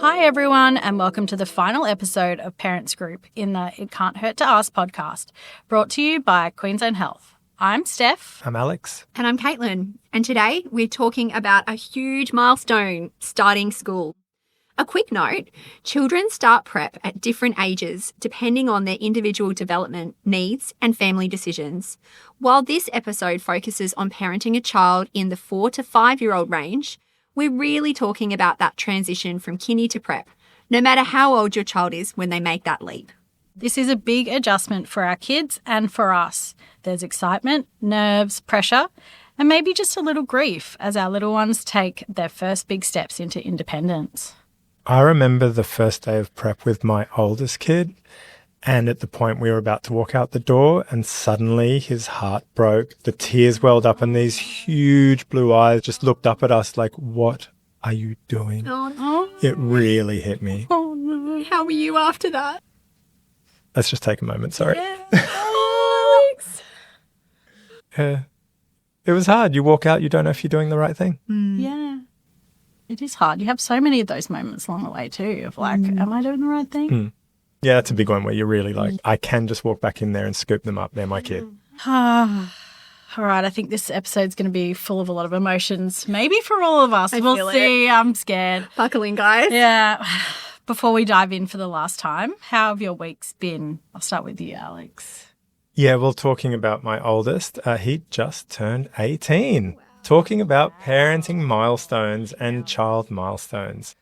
Hi everyone, and welcome to the final episode of Parents Group in the It Can't Hurt to Ask podcast, brought to you by Queensland Health. I'm Steph. I'm Alex. And I'm Caitlin. And today we're talking about a huge milestone, starting school. A quick note, children start prep at different ages depending on their individual development needs and family decisions. While this episode focuses on parenting a child in the 4 to 5 year old range, we're really talking about that transition from kindy to prep, no matter how old your child is when they make that leap. This is a big adjustment for our kids and for us. There's excitement, nerves, pressure, and maybe just a little grief as our little ones take their first big steps into independence. I remember the first day of prep with my oldest kid, and at the point we were about to walk out the door, and suddenly his heart broke. The tears welled up and these huge blue eyes just looked up at us like, what are you doing? Oh, no. It really hit me. Oh, no. How were you after that? Let's just take a moment, sorry. Yeah. Alex. Yeah. It was hard. You walk out, you don't know if you're doing the right thing. Yeah. It is hard. You have so many of those moments along the way too of like, am I doing the right thing? Yeah, that's a big one where you're really like, I can just walk back in there and scoop them up. They're my kid. All right, I think this episode's going to be full of a lot of emotions. Maybe for all of us. We'll feel see. I'm scared. Buckle in, guys. Yeah. Before we dive in for the last time, how have your weeks been? I'll start with you, Alex. Yeah, well, talking about my oldest, he just turned 18. Wow. Talking about parenting milestones and child milestones.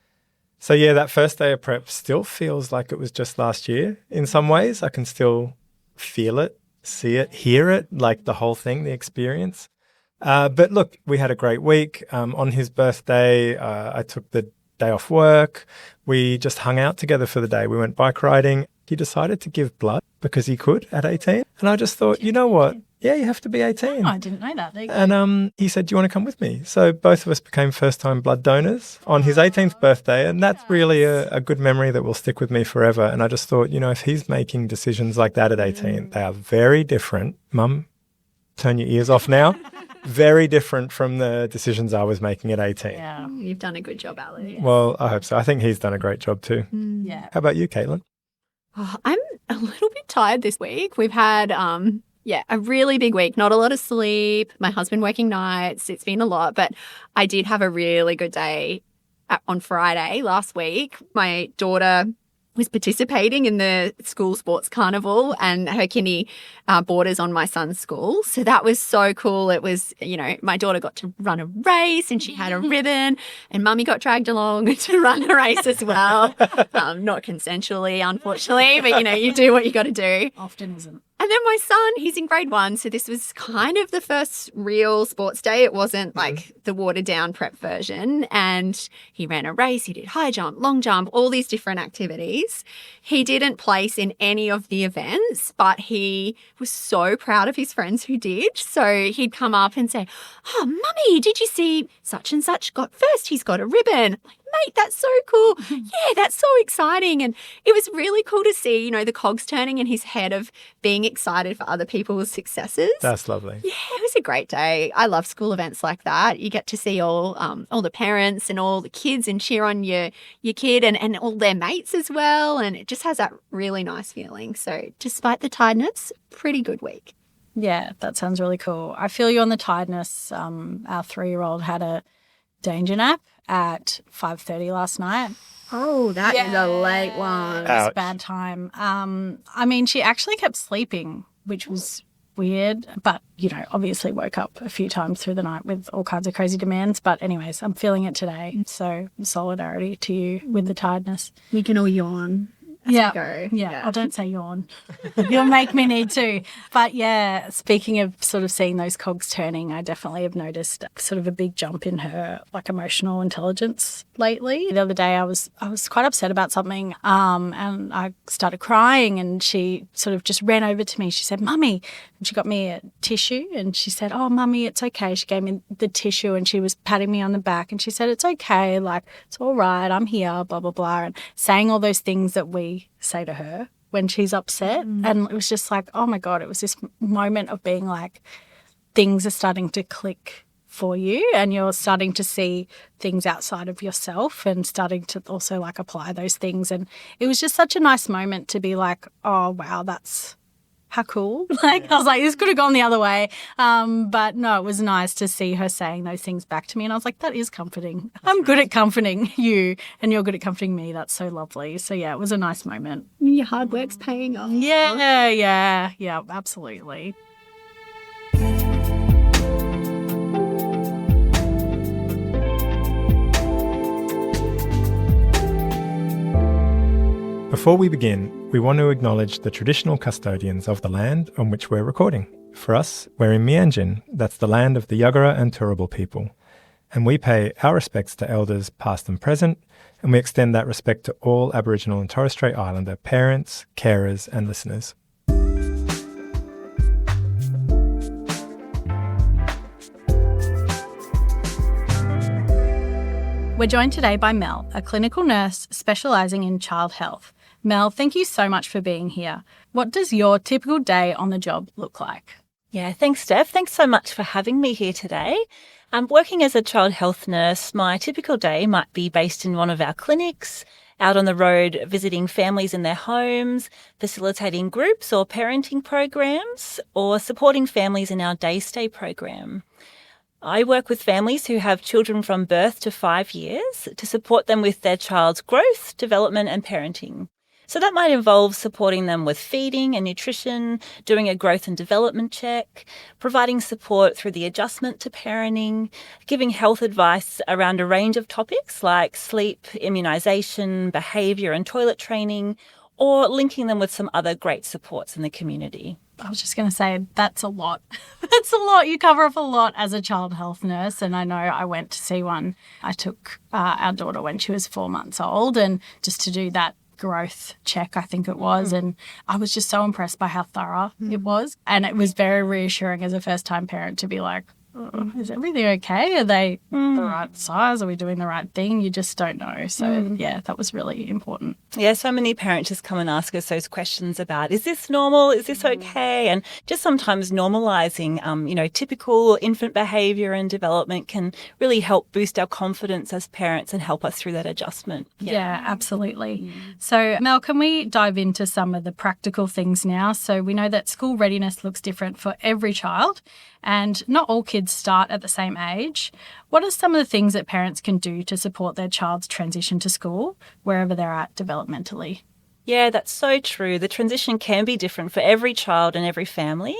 So yeah, that first day of prep still feels like it was just last year in some ways. I can still feel it, see it, hear it, like the whole thing, the experience. But look, we had a great week. On his birthday, I took the day off work. We just hung out together for the day. We went bike riding. He decided to give blood because he could at 18. And I just thought, you know what? Yeah, you have to be 18. Oh, I didn't know that. There you go. And he said, do you want to come with me? So both of us became first-time blood donors on his 18th birthday. And that's really a good memory that will stick with me forever. And I just thought, you know, if he's making decisions like that at 18, they are very different. Mum, turn your ears off now. Very different from the decisions I was making at 18. Yeah. You've done a good job, Alex. Well, I hope so. I think he's done a great job too. Yeah. How about you, Caitlin? Oh, I'm a little bit tired this week. We've had, a really big week. Not a lot of sleep. My husband working nights. It's been a lot, but I did have a really good day on Friday last week. My daughter was participating in the school sports carnival and her kindy borders on my son's school. So that was so cool. It was, you know, my daughter got to run a race and she had a ribbon and mummy got dragged along to run a race as well. Not consensually, unfortunately, but, you know, you do what you got to do. Often isn't. And then my son, he's in grade 1, so this was kind of the first real sports day. It wasn't like the watered-down prep version. And he ran a race, he did high jump, long jump, all these different activities. He didn't place in any of the events, but he was so proud of his friends who did. So he'd come up and say, oh, Mummy, did you see such and such got first? He's got a ribbon. Like, mate, that's so cool. Yeah, that's so exciting. And it was really cool to see, you know, the cogs turning in his head of being excited for other people's successes. That's lovely. Yeah, it was a great day. I love school events like that. You get to see all the parents and all the kids and cheer on your kid and all their mates as well. And it just has that really nice feeling. So despite the tiredness, pretty good week. Yeah, that sounds really cool. I feel you on the tiredness. Our 3-year-old had a danger nap at 5:30 last night. Oh, that is a late one. It was a bad time. I mean, she actually kept sleeping, which was weird, but, you know, obviously woke up a few times through the night with all kinds of crazy demands. But anyways, I'm feeling it today. So solidarity to you with the tiredness. We can all yawn. Yeah. Oh, don't say yawn. You'll make me need to. But yeah, speaking of sort of seeing those cogs turning, I definitely have noticed sort of a big jump in her like emotional intelligence lately. The other day I was quite upset about something and I started crying and she sort of just ran over to me. She said, Mummy, and she got me a tissue and she said, oh, Mummy, it's okay. She gave me the tissue and she was patting me on the back and she said, it's okay, like it's all right, I'm here, blah, blah, blah, and saying all those things that we say to her when she's upset. And it was just like, oh my God, it was this moment of being like, things are starting to click for you, and you're starting to see things outside of yourself and starting to also like apply those things. And it was just such a nice moment to be like, oh, wow, that's how cool. Like, I was like, this could have gone the other way. But no, it was nice to see her saying those things back to me. And I was like, that is comforting. I'm good at comforting you and you're good at comforting me. That's so lovely. So yeah, it was a nice moment. Your hard work's paying off. Yeah, absolutely. Before we begin, we want to acknowledge the traditional custodians of the land on which we're recording. For us, we're in Meanjin, that's the land of the Yuggera and Turrbal people. And we pay our respects to elders past and present, and we extend that respect to all Aboriginal and Torres Strait Islander parents, carers and listeners. We're joined today by Mel, a clinical nurse specialising in child health. Mel, thank you so much for being here. What does your typical day on the job look like? Yeah, thanks, Steph. Thanks so much for having me here today. Working as a child health nurse, my typical day might be based in one of our clinics, out on the road visiting families in their homes, facilitating groups or parenting programs, or supporting families in our day stay program. I work with families who have children from birth to 5 years to support them with their child's growth, development and parenting. So that might involve supporting them with feeding and nutrition, doing a growth and development check, providing support through the adjustment to parenting, giving health advice around a range of topics like sleep, immunisation, behaviour and toilet training, or linking them with some other great supports in the community. I was just going to say, that's a lot. That's a lot. You cover up a lot as a child health nurse. And I know I went to see one. I took our daughter when she was 4 months old, and just to do that growth check, I think it was. And I was just so impressed by how thorough it was. And it was very reassuring as a first-time parent to be like, oh, is everything okay? Are they the right size? Are we doing the right thing? You just don't know. So, yeah, that was really important. Yeah, so many parents just come and ask us those questions about, is this normal? Is this okay? And just sometimes normalising, typical infant behaviour and development can really help boost our confidence as parents and help us through that adjustment. Yeah, absolutely. So, Mel, can we dive into some of the practical things now? So we know that school readiness looks different for every child, and not all kids start at the same age. What are some of the things that parents can do to support their child's transition to school, wherever they're at developmentally? Yeah, that's so true. The transition can be different for every child and every family.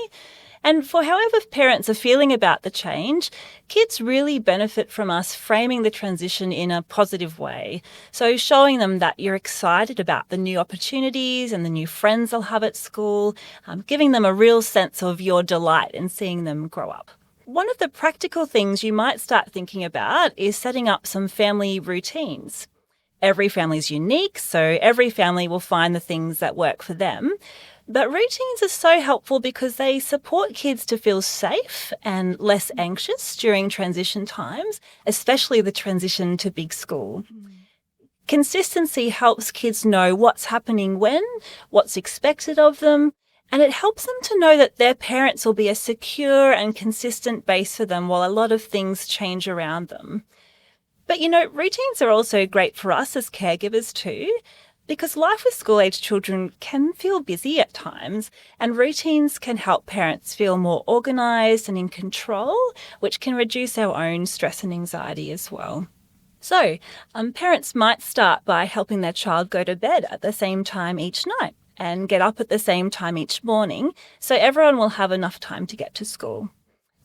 And for however parents are feeling about the change, kids really benefit from us framing the transition in a positive way. So showing them that you're excited about the new opportunities and the new friends they'll have at school, giving them a real sense of your delight in seeing them grow up. One of the practical things you might start thinking about is setting up some family routines. Every family is unique, so every family will find the things that work for them. But routines are so helpful because they support kids to feel safe and less anxious during transition times, especially the transition to big school. Consistency helps kids know what's happening when, what's expected of them, and it helps them to know that their parents will be a secure and consistent base for them while a lot of things change around them. But, routines are also great for us as caregivers too, because life with school-age children can feel busy at times, and routines can help parents feel more organised and in control, which can reduce our own stress and anxiety as well. So, parents might start by helping their child go to bed at the same time each night and get up at the same time each morning, so everyone will have enough time to get to school.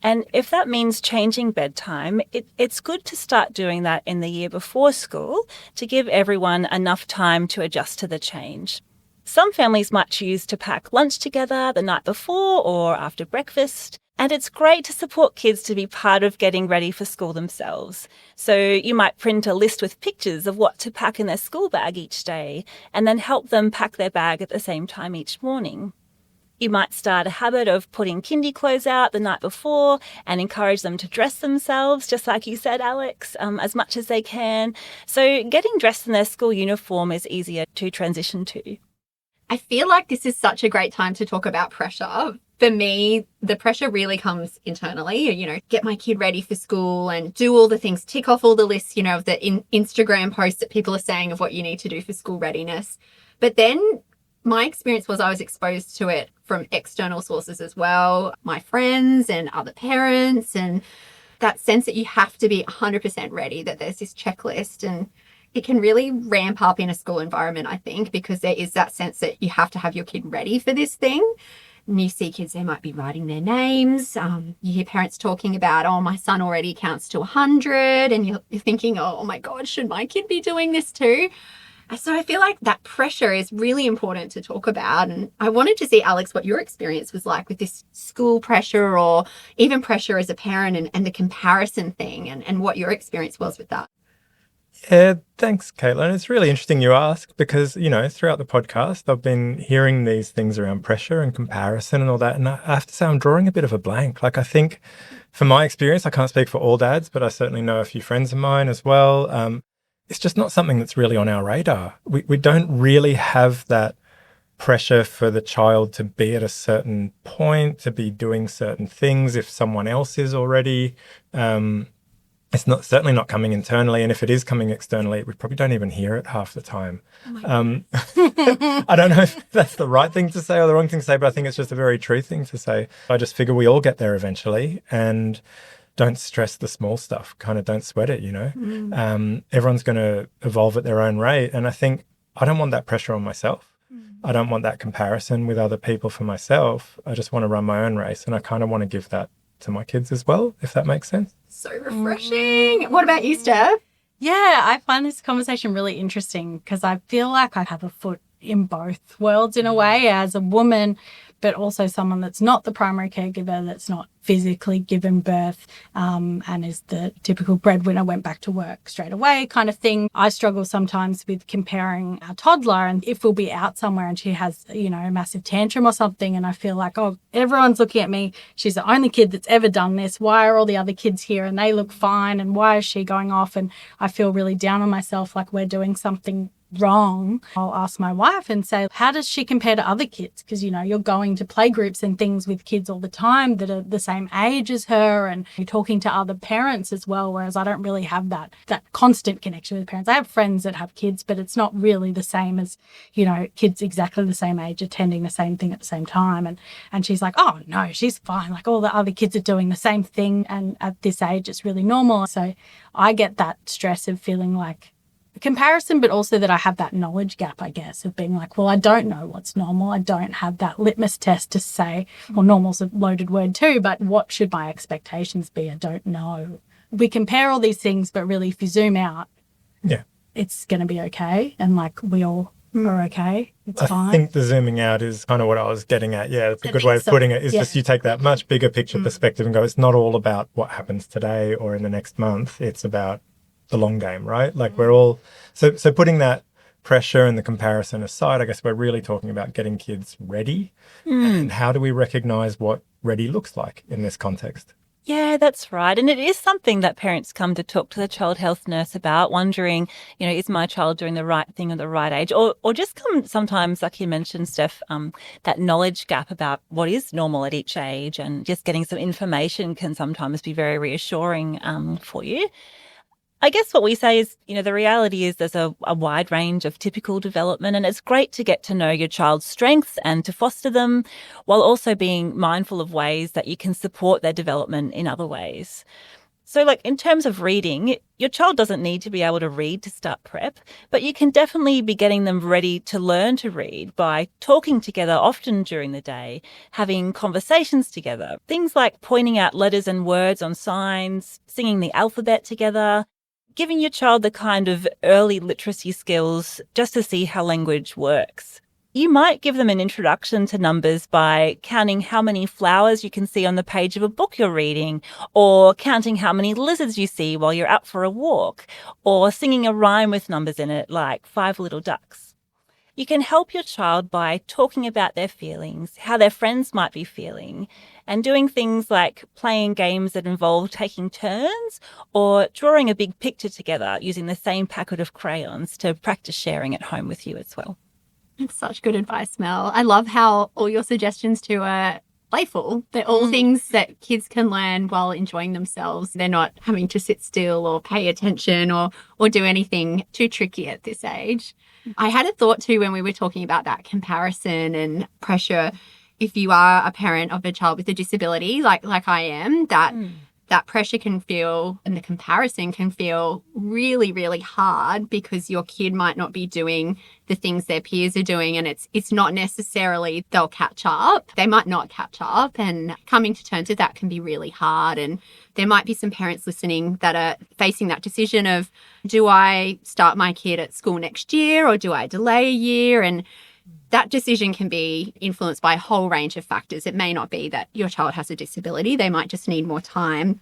And if that means changing bedtime, it's good to start doing that in the year before school to give everyone enough time to adjust to the change. Some families might choose to pack lunch together the night before or after breakfast, and it's great to support kids to be part of getting ready for school themselves. So you might print a list with pictures of what to pack in their school bag each day, and then help them pack their bag at the same time each morning. You might start a habit of putting kindy clothes out the night before and encourage them to dress themselves, just like you said, Alex, as much as they can. So getting dressed in their school uniform is easier to transition to. I feel like this is such a great time to talk about pressure. For me, the pressure really comes internally, get my kid ready for school and do all the things, tick off all the lists, of the Instagram posts that people are saying of what you need to do for school readiness. But then my experience was I was exposed to it from external sources as well, my friends and other parents, and that sense that you have to be 100% ready, that there's this checklist, and it can really ramp up in a school environment, I think, because there is that sense that you have to have your kid ready for this thing. And you see kids, they might be writing their names. You hear parents talking about, oh, my son already counts to 100. And you're thinking, oh my God, should my kid be doing this too? So I feel like that pressure is really important to talk about. And I wanted to see, Alex, what your experience was like with this school pressure or even pressure as a parent and the comparison thing and what your experience was with that. Yeah, thanks, Caitlin. It's really interesting you ask because, throughout the podcast, I've been hearing these things around pressure and comparison and all that. And I have to say, I'm drawing a bit of a blank. Like, I think from my experience, I can't speak for all dads, but I certainly know a few friends of mine as well. It's just not something that's really on our radar. We don't really have that pressure for the child to be at a certain point, to be doing certain things if someone else is already. It's certainly not coming internally, and if it is coming externally, we probably don't even hear it half the time. I don't know if that's the right thing to say or the wrong thing to say, but I think it's just a very true thing to say. I just figure we all get there eventually, and don't stress the small stuff. Kind of don't sweat it, Everyone's going to evolve at their own rate, and I think I don't want that pressure on myself. I don't want that comparison with other people for myself. I just want to run my own race, and I kind of want to give that to my kids as well, if that makes sense. So refreshing. What about you, Steph? Yeah, I find this conversation really interesting because I feel like I have a foot in both worlds in a way as a woman, but also someone that's not the primary caregiver, that's not physically given birth and is the typical breadwinner, went back to work straight away kind of thing. I struggle sometimes with comparing our toddler, and if we'll be out somewhere and she has, a massive tantrum or something, and I feel like, oh, everyone's looking at me. She's the only kid that's ever done this. Why are all the other kids here and they look fine? And why is she going off? And I feel really down on myself, like we're doing something wrong. I'll ask my wife and say, how does she compare to other kids? Because, you're going to play groups and things with kids all the time that are the same age as her, and you're talking to other parents as well, whereas I don't really have that constant connection with parents. I have friends that have kids, but it's not really the same as, kids exactly the same age attending the same thing at the same time. And she's like, oh, no, she's fine. Like all the other kids are doing the same thing, and at this age, it's really normal. So I get that stress of feeling like comparison, but also that I have that knowledge gap, I guess, of being like, well, I don't know what's normal. I don't have that litmus test to say, well, normal's a loaded word too, but what should my expectations be? I don't know. We compare all these things, but really if you zoom out, it's going to be okay. And like we all are okay. It's fine. I think the zooming out is kind of what I was getting at. Yeah, it's a good way of putting it. Is just you take that much bigger picture perspective and go, it's not all about what happens today or in the next month. It's about the long game, right? Like we're all so putting that pressure and the comparison aside, I guess we're really talking about getting kids ready. And how do we recognize what ready looks like in this context? Yeah, that's right. And it is something that parents come to talk to the child health nurse about, wondering, is my child doing the right thing at the right age? Or just come sometimes, like you mentioned, Steph, that knowledge gap about what is normal at each age, and just getting some information can sometimes be very reassuring for you. I guess what we say is, the reality is there's a wide range of typical development, and it's great to get to know your child's strengths and to foster them while also being mindful of ways that you can support their development in other ways. So like in terms of reading, your child doesn't need to be able to read to start prep, but you can definitely be getting them ready to learn to read by talking together often during the day, having conversations together, things like pointing out letters and words on signs, singing the alphabet together, giving your child the kind of early literacy skills just to see how language works. You might give them an introduction to numbers by counting how many flowers you can see on the page of a book you're reading, or counting how many lizards you see while you're out for a walk, or singing a rhyme with numbers in it like 5 little ducks. You can help your child by talking about their feelings, how their friends might be feeling, and doing things like playing games that involve taking turns or drawing a big picture together using the same packet of crayons to practice sharing at home with you as well. It's such good advice, Mel. I love how all your suggestions too are playful. They're all things that kids can learn while enjoying themselves. They're not having to sit still or pay attention or do anything too tricky at this age. I had a thought too when we were talking about that comparison and pressure. If you are a parent of a child with a disability, like I am, that pressure can feel, and the comparison can feel really, really hard because your kid might not be doing the things their peers are doing, and it's not necessarily they'll catch up. They might not catch up, and coming to terms with that can be really hard. And there might be some parents listening that are facing that decision of, do I start my kid at school next year or do I delay a year? And that decision can be influenced by a whole range of factors. It may not be that your child has a disability. They might just need more time.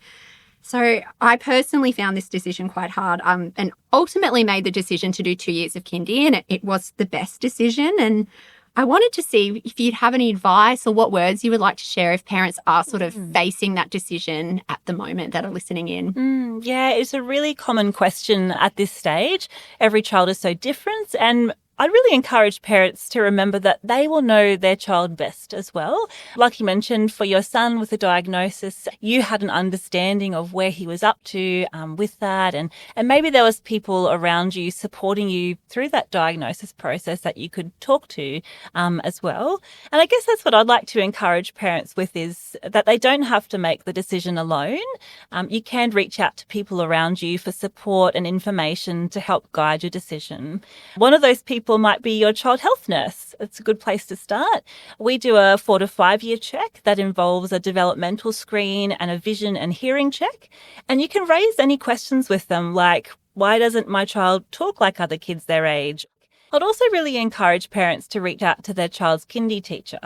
So I personally found this decision quite hard and ultimately made the decision to do 2 years of kindy, and it was the best decision. And I wanted to see if you'd have any advice or what words you would like to share if parents are sort of facing that decision at the moment that are listening in. Yeah, it's a really common question at this stage. Every child is so different, and I'd really encourage parents to remember that they will know their child best as well. Like you mentioned, for your son with a diagnosis, you had an understanding of where he was up to with that, and maybe there was people around you supporting you through that diagnosis process that you could talk to as well. And I guess that's what I'd like to encourage parents with, is that they don't have to make the decision alone. You can reach out to people around you for support and information to help guide your decision. One of those people might be your child health nurse. It's a good place to start. We do a 4 to 5 year check that involves a developmental screen and a vision and hearing check. And you can raise any questions with them, like, why doesn't my child talk like other kids their age? I'd also really encourage parents to reach out to their child's kindy teacher,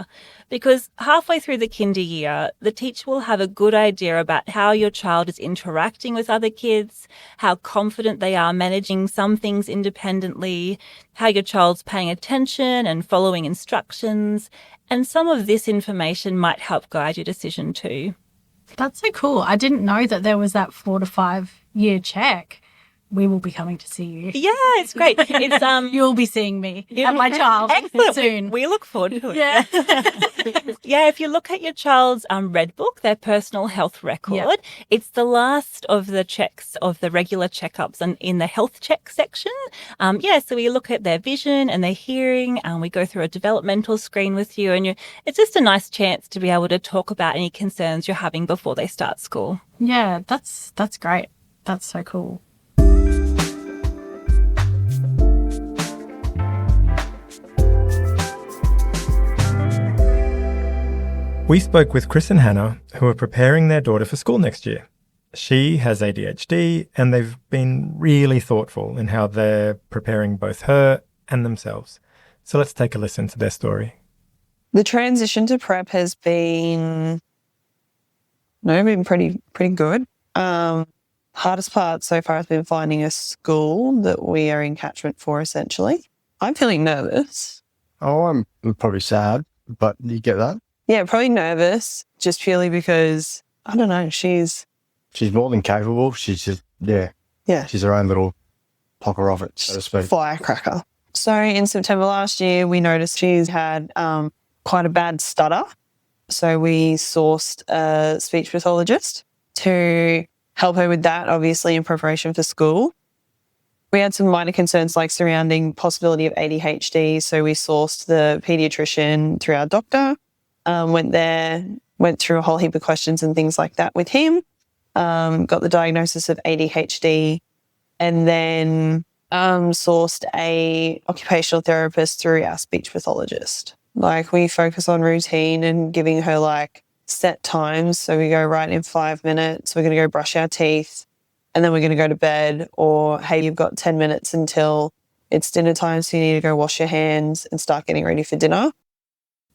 because halfway through the kindy year, the teacher will have a good idea about how your child is interacting with other kids, how confident they are managing some things independently, how your child's paying attention and following instructions, and some of this information might help guide your decision too. That's so cool. I didn't know that there was that 4 to 5 year check. We will be coming to see you. Yeah, it's great. It's You'll be seeing me and my child soon. We look forward to it. Yeah. Yeah, if you look at your child's Red Book, their personal health record, it's the last of the checks of the regular checkups and in the health check section. So we look at their vision and their hearing, and we go through a developmental screen with you, and it's just a nice chance to be able to talk about any concerns you're having before they start school. Yeah, that's great. That's so cool. We spoke with Chris and Hannah, who are preparing their daughter for school next year. She has ADHD, and they've been really thoughtful in how they're preparing both her and themselves. So let's take a listen to their story. The transition to prep has been pretty good. Hardest part so far has been finding a school that we are in catchment for, essentially. I'm feeling nervous. Oh, I'm probably sad, but you get that? Yeah, probably nervous, just purely because, I don't know, she's more than capable. She's just, she's her own little pocket rocket, so to speak. Firecracker. So in September last year, we noticed she's had quite a bad stutter. So we sourced a speech pathologist to help her with that, obviously, in preparation for school. We had some minor concerns like surrounding possibility of ADHD, so we sourced the paediatrician through our doctor. Went there, went through a whole heap of questions and things like that with him, got the diagnosis of ADHD, and then sourced a occupational therapist through our speech pathologist. Like, we focus on routine and giving her like set times. So we go, right, in 5 minutes, we're going to go brush our teeth, and then we're going to go to bed, or, hey, you've got 10 minutes until it's dinner time, so you need to go wash your hands and start getting ready for dinner.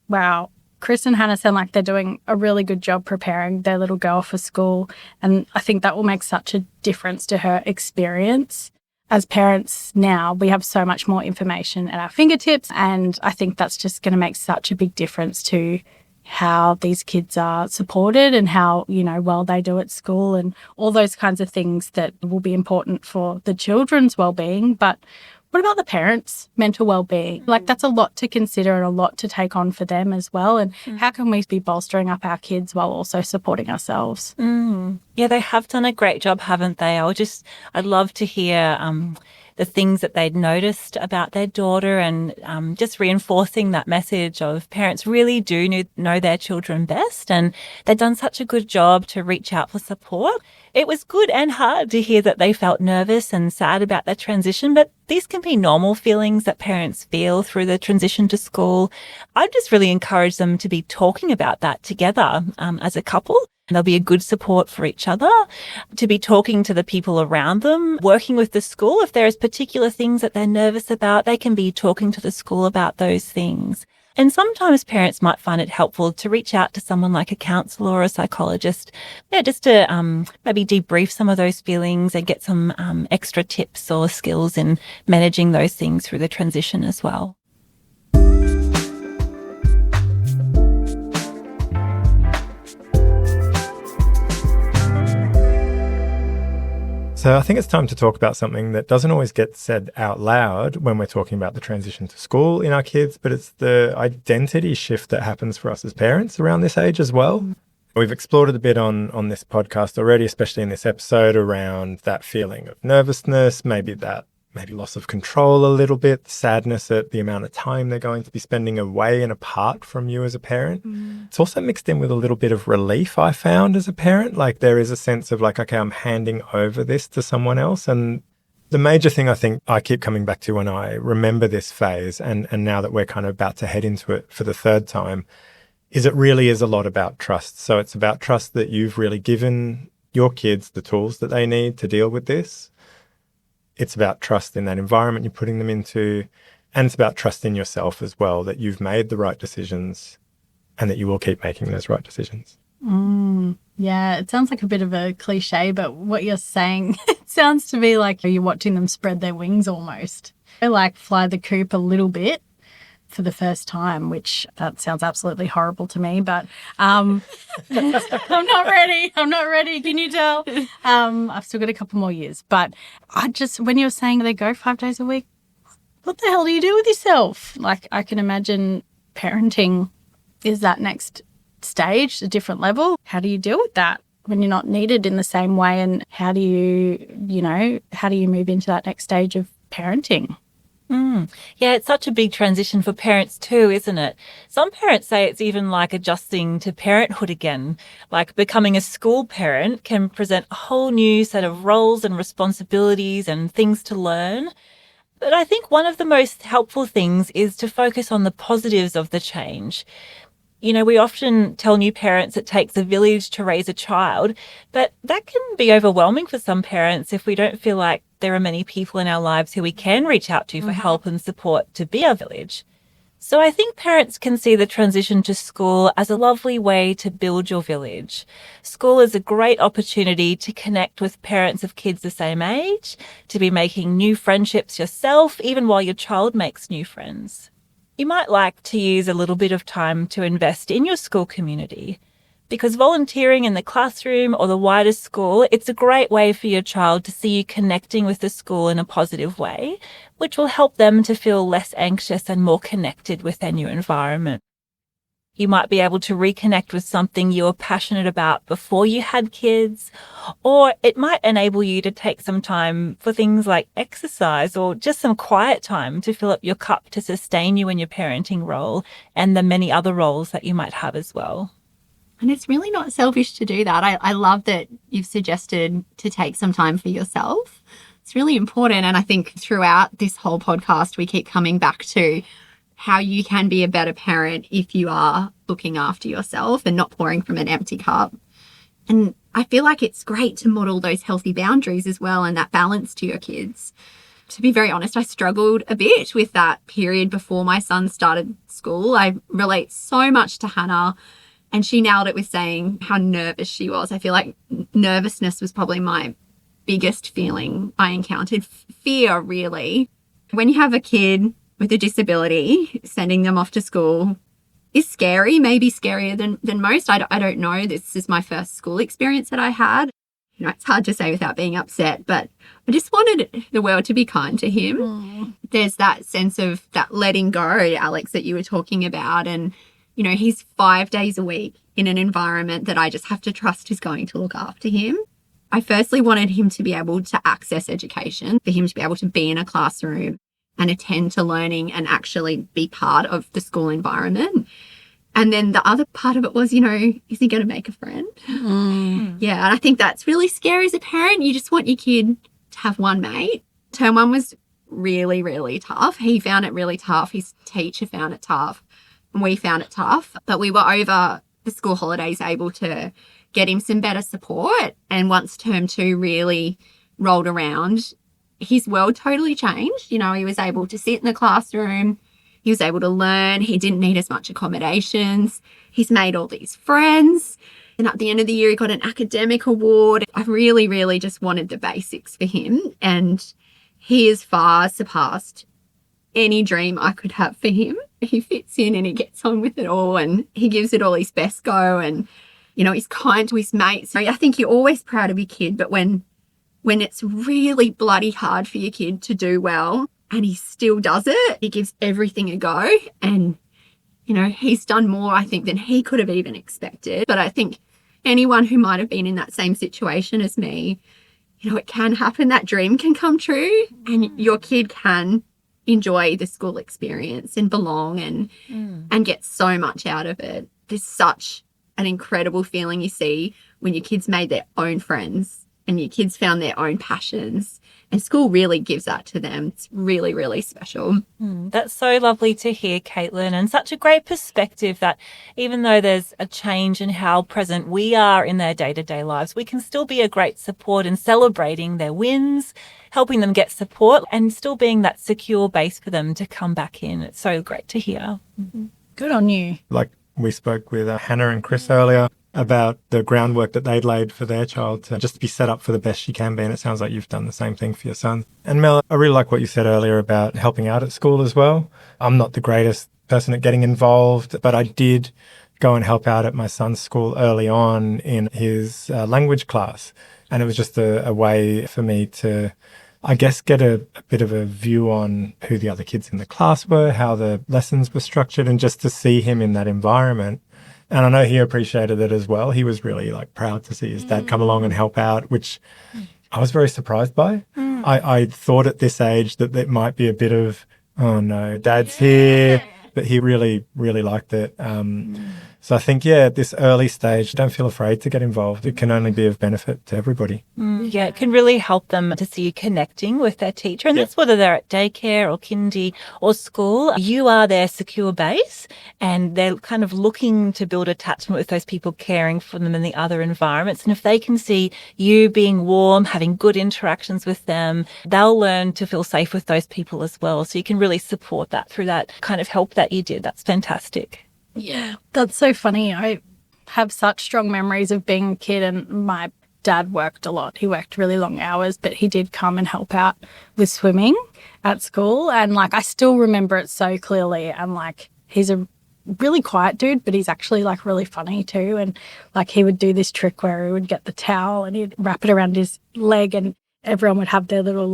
Wow. Chris and Hannah sound like they're doing a really good job preparing their little girl for school, and I think that will make such a difference to her experience. As parents now, we have so much more information at our fingertips, and I think that's just going to make such a big difference to how these kids are supported and how, well they do at school, and all those kinds of things that will be important for the children's well-being. But What about the parents' mental well-being? Like, that's a lot to consider and a lot to take on for them as well. And how can we be bolstering up our kids while also supporting ourselves? Yeah, they have done a great job, haven't they? I'd love to hear the things that they'd noticed about their daughter, and just reinforcing that message of parents really do know their children best, and they've done such a good job to reach out for support. It was good and hard to hear that they felt nervous and sad about their transition, but these can be normal feelings that parents feel through the transition to school. I'd just really encourage them to be talking about that together as a couple. There'll be a good support for each other, to be talking to the people around them, working with the school. If there is particular things that they're nervous about, they can be talking to the school about those things. And sometimes parents might find it helpful to reach out to someone like a counsellor or a psychologist, just to maybe debrief some of those feelings and get some extra tips or skills in managing those things through the transition as well. So I think it's time to talk about something that doesn't always get said out loud when we're talking about the transition to school in our kids, but it's the identity shift that happens for us as parents around this age as well. We've explored it a bit on this podcast already, especially in this episode, around that feeling of nervousness, maybe loss of control a little bit, sadness at the amount of time they're going to be spending away and apart from you as a parent. It's also mixed in with a little bit of relief, I found, as a parent. Like, there is a sense of like, okay, I'm handing over this to someone else. And the major thing I think I keep coming back to when I remember this phase, and now that we're kind of about to head into it for the third time, is it really is a lot about trust. So it's about trust that you've really given your kids the tools that they need to deal with this. It's about trust in that environment you're putting them into, and it's about trust in yourself as well, that you've made the right decisions and that you will keep making those right decisions. Yeah, it sounds like a bit of a cliche, but what you're saying, it sounds to me like you're watching them spread their wings almost. They like fly the coop a little bit for the first time, which that sounds absolutely horrible to me, but I'm not ready. Can you tell? I've still got a couple more years, but when you were saying they go 5 days a week, what the hell do you do with yourself? Like, I can imagine parenting is that next stage, a different level. How do you deal with that when you're not needed in the same way? And how do you move into that next stage of parenting? Yeah, it's such a big transition for parents too, isn't it? Some parents say it's even like adjusting to parenthood again. Like, becoming a school parent can present a whole new set of roles and responsibilities and things to learn. But I think one of the most helpful things is to focus on the positives of the change. You know, we often tell new parents it takes a village to raise a child, but that can be overwhelming for some parents if we don't feel like there are many people in our lives who we can reach out to for help and support to be our village. So I think parents can see the transition to school as a lovely way to build your village. School is a great opportunity to connect with parents of kids the same age, to be making new friendships yourself, even while your child makes new friends. You might like to use a little bit of time to invest in your school community, because volunteering in the classroom or the wider school, it's a great way for your child to see you connecting with the school in a positive way, which will help them to feel less anxious and more connected with their new environment. You might be able to reconnect with something you were passionate about before you had kids, or it might enable you to take some time for things like exercise or just some quiet time to fill up your cup to sustain you in your parenting role and the many other roles that you might have as well. And it's really not selfish to do that. I love that you've suggested to take some time for yourself. It's really important. And I think throughout this whole podcast, we keep coming back to how you can be a better parent if you are looking after yourself and not pouring from an empty cup. And I feel like it's great to model those healthy boundaries as well and that balance to your kids. To be very honest, I struggled a bit with that period before my son started school. I relate so much to Hannah, and she nailed it with saying how nervous she was. I feel like nervousness was probably my biggest feeling I encountered. Fear, really. When you have a kid with a disability, sending them off to school is scary, maybe scarier than most. I don't know. This is my first school experience that I had. it's hard to say without being upset, but I just wanted the world to be kind to him. There's that sense of that letting go, Alex, that you were talking about. And, he's 5 days a week in an environment that I just have to trust is going to look after him. I firstly wanted him to be able to access education, for him to be able to be in a classroom and attend to learning and actually be part of the school environment. And then the other part of it was, is he going to make a friend? Yeah, and I think that's really scary as a parent. You just want your kid to have one mate. Term 1 was really, really tough. He found it really tough. His teacher found it tough. And we found it tough. But we were over the school holidays able to get him some better support. And once term 2 really rolled around, his world totally changed. He was able to sit in the classroom. He was able to learn. He didn't need as much accommodations. He's made all these friends. And at the end of the year, he got an academic award. I really, really just wanted the basics for him. And he has far surpassed any dream I could have for him. He fits in and he gets on with it all and he gives it all his best go. And, he's kind to his mates. I think you're always proud of your kid, but when it's really bloody hard for your kid to do well, and he still does it, he gives everything a go. And, he's done more, I think, than he could have even expected. But I think anyone who might have been in that same situation as me, it can happen. That dream can come true and your kid can enjoy the school experience and belong and get so much out of it. There's such an incredible feeling you see when your kids made their own friends and your kids found their own passions. And school really gives that to them. It's really, really special. That's so lovely to hear, Caitlin, and such a great perspective that even though there's a change in how present we are in their day-to-day lives, we can still be a great support in celebrating their wins, helping them get support and still being that secure base for them to come back in. It's so great to hear. Good on you. Like we spoke with Hannah and Chris earlier about the groundwork that they'd laid for their child to just be set up for the best she can be. And it sounds like you've done the same thing for your son. And Mel, I really like what you said earlier about helping out at school as well. I'm not the greatest person at getting involved, but I did go and help out at my son's school early on in his language class. And it was just a way for me to, I guess, get a bit of a view on who the other kids in the class were, how the lessons were structured, and just to see him in that environment. And I know he appreciated it as well. He was really proud to see his dad come along and help out, which I was very surprised by. I thought at this age that it might be a bit of, oh no, dad's here, but he really, really liked it. So I think, at this early stage, don't feel afraid to get involved. It can only be of benefit to everybody. Yeah, it can really help them to see you connecting with their teacher. And that's whether they're at daycare or kindy or school. You are their secure base and they're kind of looking to build attachment with those people caring for them in the other environments. And if they can see you being warm, having good interactions with them, they'll learn to feel safe with those people as well. So you can really support that through that kind of help that you did. That's fantastic. Yeah, that's so funny. I have such strong memories of being a kid, and my dad worked a lot. He worked really long hours, but he did come and help out with swimming at school. And I still remember it so clearly. And he's a really quiet dude, but he's actually really funny too. And he would do this trick where he would get the towel and he'd wrap it around his leg and everyone would have their little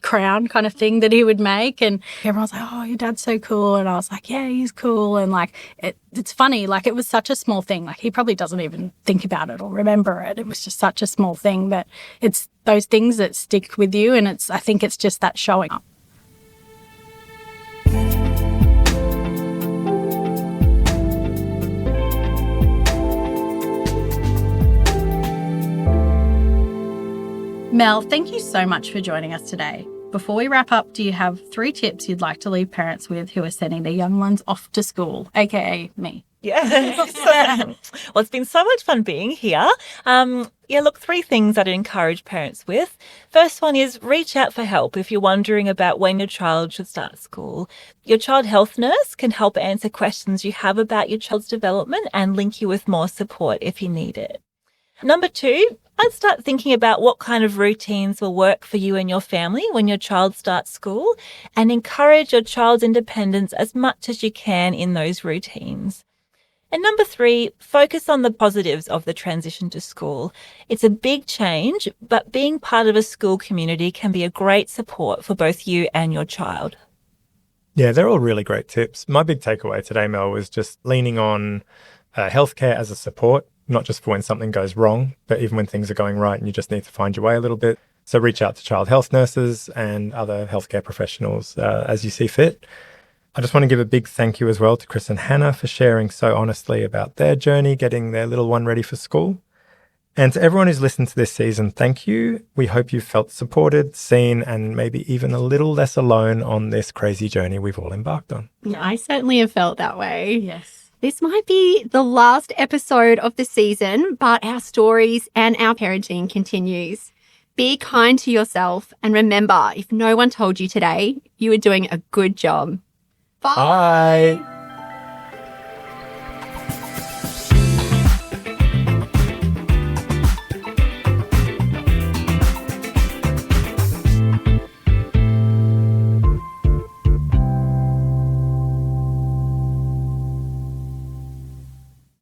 crown kind of thing that he would make, and everyone was like, oh, your dad's so cool. And I was like, yeah, he's cool. And it's funny, it was such a small thing. He probably doesn't even think about it or remember it. It was just such a small thing, but it's those things that stick with you, and I think it's just that showing up. Mel, thank you so much for joining us today. Before we wrap up, do you have 3 tips you'd like to leave parents with who are sending their young ones off to school, aka me? Yes. Well, it's been so much fun being here. 3 things I'd encourage parents with. First one is reach out for help if you're wondering about when your child should start school. Your child health nurse can help answer questions you have about your child's development and link you with more support if you need it. Number 2, I'd start thinking about what kind of routines will work for you and your family when your child starts school, and encourage your child's independence as much as you can in those routines. And number 3, focus on the positives of the transition to school. It's a big change, but being part of a school community can be a great support for both you and your child. Yeah, they're all really great tips. My big takeaway today, Mel, was just leaning on healthcare as a support, not just for when something goes wrong, but even when things are going right and you just need to find your way a little bit. So reach out to child health nurses and other healthcare professionals as you see fit. I just want to give a big thank you as well to Chris and Hannah for sharing so honestly about their journey, getting their little one ready for school. And to everyone who's listened to this season, thank you. We hope you've felt supported, seen, and maybe even a little less alone on this crazy journey we've all embarked on. I certainly have felt that way. Yes. This might be the last episode of the season, but our stories and our parenting continues. Be kind to yourself, and remember, if no one told you today, you are doing a good job. Bye. Bye.